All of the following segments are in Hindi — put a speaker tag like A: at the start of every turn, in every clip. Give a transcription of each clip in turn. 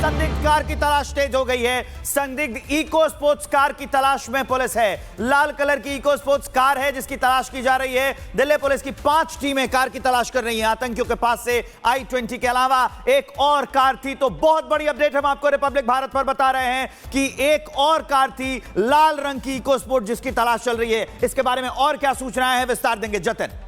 A: संदिग्ध कार की तलाश तेज हो गई है। संदिग्ध इको स्पोर्ट्स कार की तलाश में पुलिस है। लाल कलर की इको स्पोर्ट्स कार है जिसकी तलाश की जा रही है। दिल्ली पुलिस की 5 टीमें कार की तलाश कर रही हैं। आतंकियों के पास से i20 के अलावा एक और कार थी। तो बहुत बड़ी अपडेट हम आपको रिपब्लिक भारत पर बता रहे हैं कि एक और कार थी लाल रंग की इको स्पोर्ट जिसकी तलाश चल रही है। इसके बारे में और क्या सूचनाएं हैं, विस्तार देंगे जतन।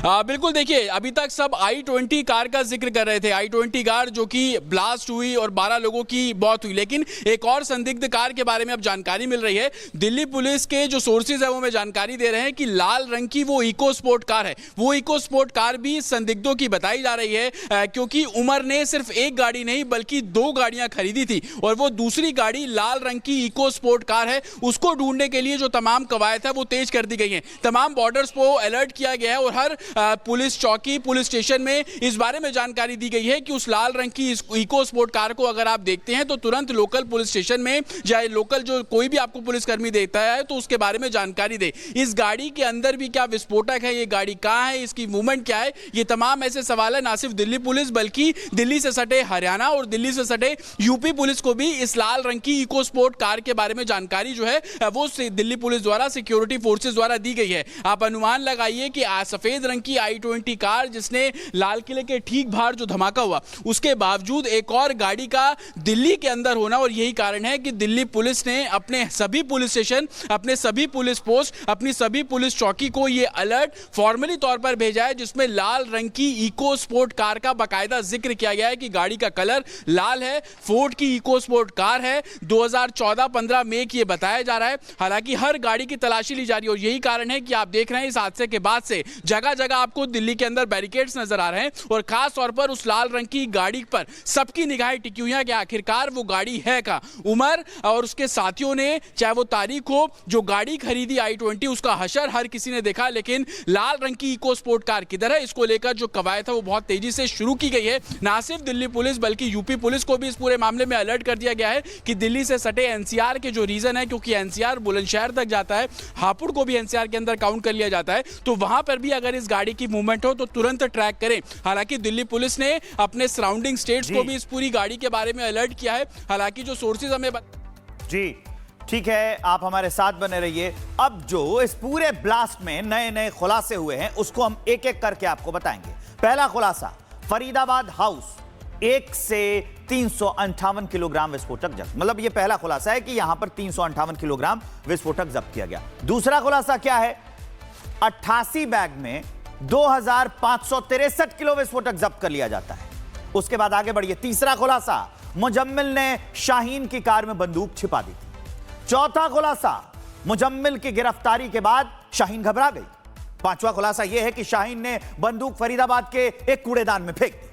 B: बिल्कुल, देखिए अभी तक सब i20 कार का जिक्र कर रहे थे। i20 कार जो कि ब्लास्ट हुई और 12 लोगों की मौत हुई, लेकिन एक और संदिग्ध कार के बारे में अब जानकारी मिल रही है। दिल्ली पुलिस के जो सोर्सेज है वो हमें जानकारी दे रहे हैं कि लाल रंग की वो इको स्पोर्ट कार है। वो इको स्पोर्ट कार भी संदिग्धों की बताई जा रही है, क्योंकि उमर ने सिर्फ एक गाड़ी नहीं बल्कि 2 गाड़ियां खरीदी थी और वो दूसरी गाड़ी लाल रंग की इको स्पोर्ट कार है। उसको ढूंढने के लिए जो तमाम कवायद है वो तेज कर दी गई है। तमाम बॉर्डर्स को अलर्ट किया गया है और हर पुलिस चौकी, पुलिस स्टेशन में इस बारे में जानकारी दी गई है कि उस लाल रंग की इको स्पोर्ट कार को अगर आप देखते हैं तो तुरंत लोकल पुलिस स्टेशन में या लोकल जो कोई भी आपको पुलिसकर्मी देता है तो उसके बारे में जानकारी दे। इस गाड़ी के अंदर भी क्या विस्फोटक है, ये गाड़ी कहां है, इसकी मूवमेंट क्या है, ये तमाम ऐसे सवाल है। ना सिर्फ दिल्ली पुलिस बल्कि दिल्ली से सटे हरियाणा और दिल्ली से सटे यूपी पुलिस को भी इस लाल रंग की इको स्पोर्ट कार के बारे में जानकारी जो है वो दिल्ली पुलिस द्वारा, सिक्योरिटी फोर्सेस द्वारा दी गई है। आप अनुमान लगाइए कि सफेद रंग की i20 कार जिसने लाल किले के ठीक बाहर जो धमाका हुआ उसके बावजूद एक और गाड़ी का दिल्ली के अंदर होना, और यही कारण है कि दिल्ली पुलिस ने अपने सभी पुलिस स्टेशन, अपने सभी पुलिस पोस्ट, अपनी सभी पुलिस चौकी को यह अलर्ट फॉर्मली तौर पर भेजा है जिसमें लाल रंग की इको स्पोर्ट कार का बाकायदा जिक्र किया गया है कि गाड़ी का कलर लाल है, फोर्ड की इको स्पोर्ट कार है, 2014-15 में ये बताया जा रहा है। हालांकि हर गाड़ी की तलाशी ली जा रही है और यही कारण है कि आप देख रहे हैं इस हादसे के बाद से जगह जगह आपको दिल्ली के अंदर बैरिकेड्स नजर आ रहे हैं और खास तौर पर उस लाल रंग की गाड़ी पर सबकी निगाहें टिकी हुई हैं कि आखिरकार वो गाड़ी है का। उमर और उसके साथियों ने, चाहे वो तारीख हो, जो गाड़ी खरीदी i20 उसका हशर हर किसी ने देखा, लेकिन लाल रंग की इको स्पोर्ट कार किधर है, इसको लेकर जो कवायद है वो बहुत तेजी से शुरू की गई है। ना सिर्फ दिल्ली पुलिस बल्कि यूपी पुलिस को भी इस पूरे मामले में अलर्ट कर दिया गया है कि दिल्ली से सटे एनसीआर के जो रीजन है, क्योंकि एनसीआर बुलंदशहर तक जाता है, हापुड़ को भी एनसीआर के अंदर काउंट कर लिया जाता है, तो वहां पर भी अगर इस गाड़ी की मूवमेंट हो तो तुरंत ट्रैक करें। हालांकि दिल्ली पुलिस ने अपने सराउंडिंग स्टेट्स को भी इस पूरी गाड़ी के बारे में अलर्ट किया है। हालांकि जो सोर्सेज हमें
A: जी ठीक है, आप हमारे साथ बने रहिए। अब जो इस पूरे ब्लास्ट में नए नए खुलासे हुए हैं उसको हम एक एक करके आपको बताएंगे। पहला खुलासा, फरीदाबाद हाउस 1 से 358 किलोग्राम विस्फोटक जब्त। मतलब यह पहला खुलासा है कि यहां पर 358 किलोग्राम विस्फोटक जब्त किया गया। दूसरा खुलासा क्या है, 88 बैग में 2563 किलो विस्फोटक जब्त कर लिया जाता है। उसके बाद आगे बढ़िए। तीसरा खुलासा, मुजम्मिल ने शाहीन की कार में बंदूक छिपा दी थी। चौथा खुलासा, मुजम्मिल की गिरफ्तारी के बाद शाहीन घबरा गई। पांचवा खुलासा यह है कि शाहीन ने बंदूक फरीदाबाद के एक कूड़ेदान में फेंक दी।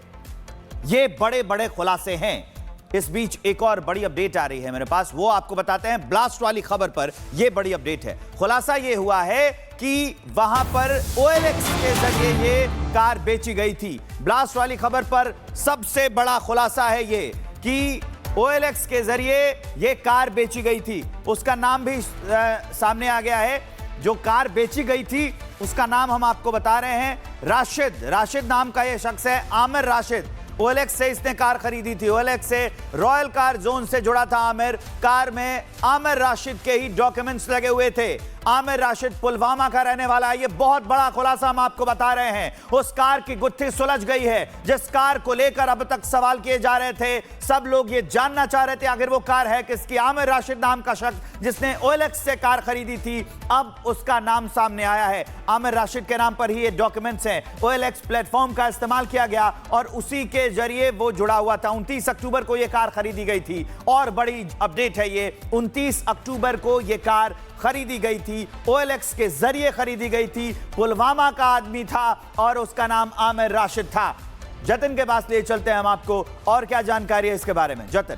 A: ये बड़े बड़े खुलासे हैं। इस बीच एक और बड़ी अपडेट आ रही है मेरे पास, वो आपको बताते हैं। ब्लास्ट वाली खबर पर यह बड़ी अपडेट है। खुलासा यह हुआ है कि वहां पर OLX के जरिए ये कार बेची गई थी। ब्लास्ट वाली खबर पर सबसे बड़ा खुलासा है ये कि OLX के जरिए ये कार बेची गई थी। उसका नाम भी सामने आ गया है। जो कार बेची गई थी उसका नाम हम आपको बता रहे हैं, राशिद नाम का ये शख्स है, आमिर राशिद। OLX से इसने कार खरीदी थी। OLX से रॉयल कार जोन से जुड़ा था आमिर। कार में आमिर राशिद के ही डॉक्यूमेंट्स लगे हुए थे। आमिर राशिद पुलवामा का रहने वाला है। ये बहुत बड़ा खुलासा हम आपको बता रहे हैं। उस कार की गुत्थी सुलझ गई है जिस कार को लेकर अब तक सवाल किए जा रहे थे। सब लोग ये जानना चाह रहे थे आखिर वो कार है किसकी। आमिर राशिद नाम का शख्स जिसने OLX से कार खरीदी थी, अब उसका नाम सामने आया है। आमिर राशिद के नाम पर ही ये डॉक्यूमेंट्स हैं। OLX प्लेटफॉर्म का इस्तेमाल किया गया और उसी के जरिए वो जुड़ा हुआ था। 29 अक्टूबर को ये कार खरीदी गई थी और बड़ी अपडेट है ये, 29 अक्टूबर को ये कार खरीदी गई थी, OLX के जरिए खरीदी गई थी। पुलवामा का आदमी था और उसका नाम आमिर राशिद था। जतिन के पास ले चलते हैं हम आपको, और क्या जानकारी है इसके बारे में, जतिन।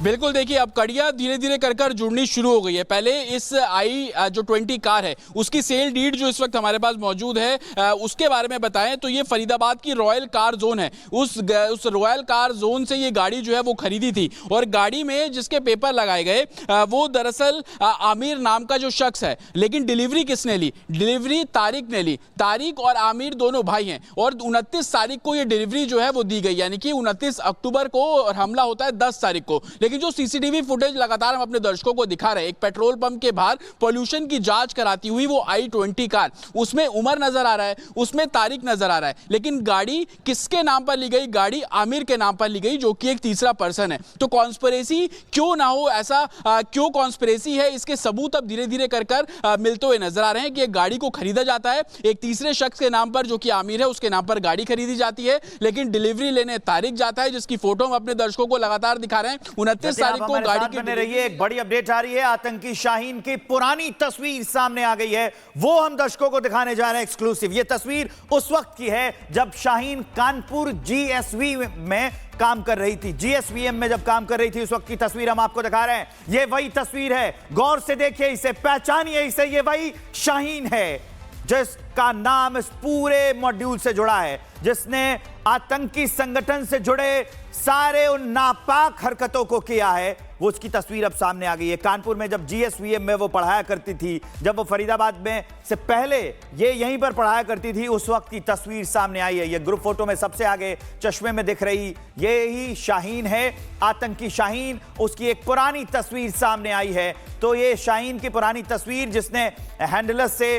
B: बिल्कुल, देखिए अब कड़ियां धीरे धीरे कर जुड़नी शुरू हो गई है। पहले इस i20 कार है उसकी सेल डीड जो इस वक्त हमारे पास मौजूद है उसके बारे में बताएं तो ये फरीदाबाद की रॉयल कार जोन है। उस रॉयल कार जोन से ये गाड़ी जो है वो खरीदी थी और गाड़ी में जिसके पेपर लगाए गए वो दरअसल आमिर नाम का जो शख्स है, लेकिन डिलीवरी किसने ली? डिलीवरी तारिक ने ली। तारिक और आमिर दोनों भाई हैं और 29 तारीख को ये डिलीवरी जो है वो दी गई, यानी कि 29 अक्टूबर को और हमला होता है 10 तारीख को। लेकिन जो सीसीटीवी फुटेज लगातार हम अपने दर्शकों को दिखा रहे हैं, एक पेट्रोल पंप के बाहर पोल्यूशन की जांच कराती हुई वो i20 कार, उसमें उमर नजर आ रहा है, उसमें तारिक नजर आ रहा है, लेकिन गाड़ी किसके नाम पर ली गई? गाड़ी आमिर के नाम पर ली गई, जो कि एक तीसरा पर्सन है। तो कॉन्स्पिरेसी क्यों ना हो, ऐसा क्यों कॉन्स्पिरेसी है, इसके सबूत अब धीरे धीरे कर मिलते हुए नजर आ रहे हैं कि एक गाड़ी को खरीदा जाता है एक तीसरे शख्स के नाम पर, जो कि आमिर है, उसके नाम पर गाड़ी खरीदी जाती है, लेकिन डिलीवरी लेने तारिक जाता है, जिसकी फोटो हम अपने दर्शकों को लगातार दिखा रहे हैं। 29 तारीख को गाड़ी की
A: बने रहिए, एक बड़ी अपडेट आ रही है। आतंकी शाहीन की पुरानी तस्वीर सामने आ गई है, वो हम दर्शकों को दिखाने जा रहे हैं एक्सक्लूसिव। ये तस्वीर उस वक्त की है जब शाहीन कानपुर जीएसवी में काम कर रही थी, जीएसवीएम में जब काम कर रही थी, उस वक्त की तस्वीर हम आपको दिखा रहे हैं। ये वही तस्वीर है, गौर से देखिए इसे, पहचानिए इसे, ये वही शाहीन है जिसका नाम इस पूरे मॉड्यूल से जुड़ा है, जिसने आतंकी संगठन से जुड़े सारे उन नापाक हरकतों को किया है। वो उसकी तस्वीर अब सामने आ गई है। कानपुर में जब जीएसवीएम में वो पढ़ाया करती थी, जब वो फरीदाबाद में से पहले ये यहीं पर पढ़ाया करती थी, उस वक्त की तस्वीर सामने आई है। ये ग्रुप फोटो में सबसे आगे चश्मे में दिख रही ये ही शाहीन है, आतंकी शाहीन। उसकी एक पुरानी तस्वीर सामने आई है। तो ये शाहीन की पुरानी तस्वीर, जिसने हैंडलर से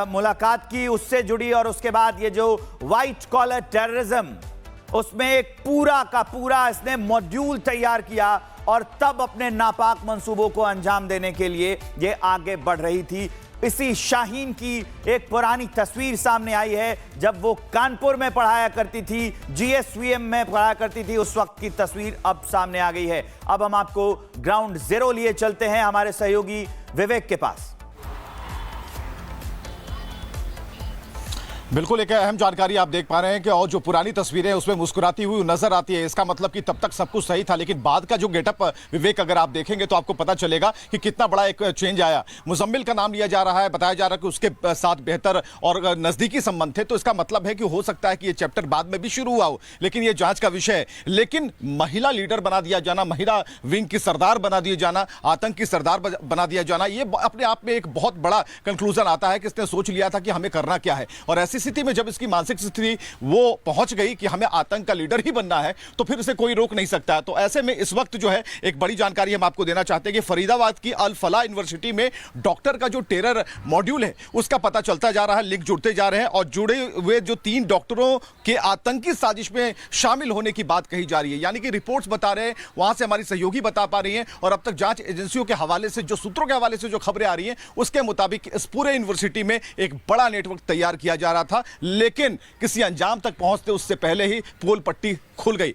A: मुलाकात की, उससे जुड़ी, और उसके बाद ये जो व्हाइट कॉलर टेररिज्म, उसमें एक पूरा का पूरा इसने मॉड्यूल तैयार किया और तब अपने नापाक मंसूबों को अंजाम देने के लिए ये आगे बढ़ रही थी। इसी शाहीन की एक पुरानी तस्वीर सामने आई है जब वो कानपुर में पढ़ाया करती थी, जीएसवीएम में पढ़ाया करती थी, उस वक्त की तस्वीर अब सामने आ गई है। अब हम आपको ग्राउंड जीरो लिए चलते हैं हमारे सहयोगी विवेक के पास।
C: बिल्कुल एक अहम जानकारी आप देख पा रहे हैं कि और जो पुरानी तस्वीरें उसमें मुस्कुराती हुई नजर आती है, इसका मतलब कि तब तक सब कुछ सही था, लेकिन बाद का जो गेटअप विवेक अगर आप देखेंगे तो आपको पता चलेगा कि कितना बड़ा एक चेंज आया। मुजम्मिल का नाम लिया जा रहा है, बताया जा रहा है कि उसके साथ बेहतर और नजदीकी संबंध थे, तो इसका मतलब है कि हो सकता है कि ये चैप्टर बाद में भी शुरू हुआ हो, लेकिन ये जांच का विषय है। लेकिन महिला लीडर बना दिया जाना, महिला विंग की सरदार बना दिए जाना, आतंक की सरदार बना दिया जाना, ये अपने आप में एक बहुत बड़ा कंक्लूजन आता है कि इसने सोच लिया था कि हमें करना क्या है। और ऐसी स्थिति में जब इसकी मानसिक स्थिति वो पहुंच गई कि हमें आतंक का लीडर ही बनना है, तो फिर इसे कोई रोक नहीं सकता। तो ऐसे में इस वक्त जो है एक बड़ी जानकारी हम आपको देना चाहते हैं कि फरीदाबाद की अल फलाह यूनिवर्सिटी में डॉक्टर का जो टेरर मॉड्यूल है उसका पता चलता जा रहा है, लिंक जुड़ते जा रहे हैं, और जुड़े हुए जो 3 डॉक्टरों के आतंकी साजिश में शामिल होने की बात कही जा रही है। यानी कि रिपोर्ट्स बता रहे हैं, वहां से हमारी सहयोगी बता पा रही हैं, और अब तक जांच एजेंसियों के हवाले से, जो सूत्रों के हवाले से जो खबरें आ रही हैं, उसके मुताबिक इस पूरे यूनिवर्सिटी में एक बड़ा नेटवर्क तैयार किया जा रहा था, लेकिन किसी अंजाम तक पहुंचते उससे पहले ही पोल पट्टी खुल गई।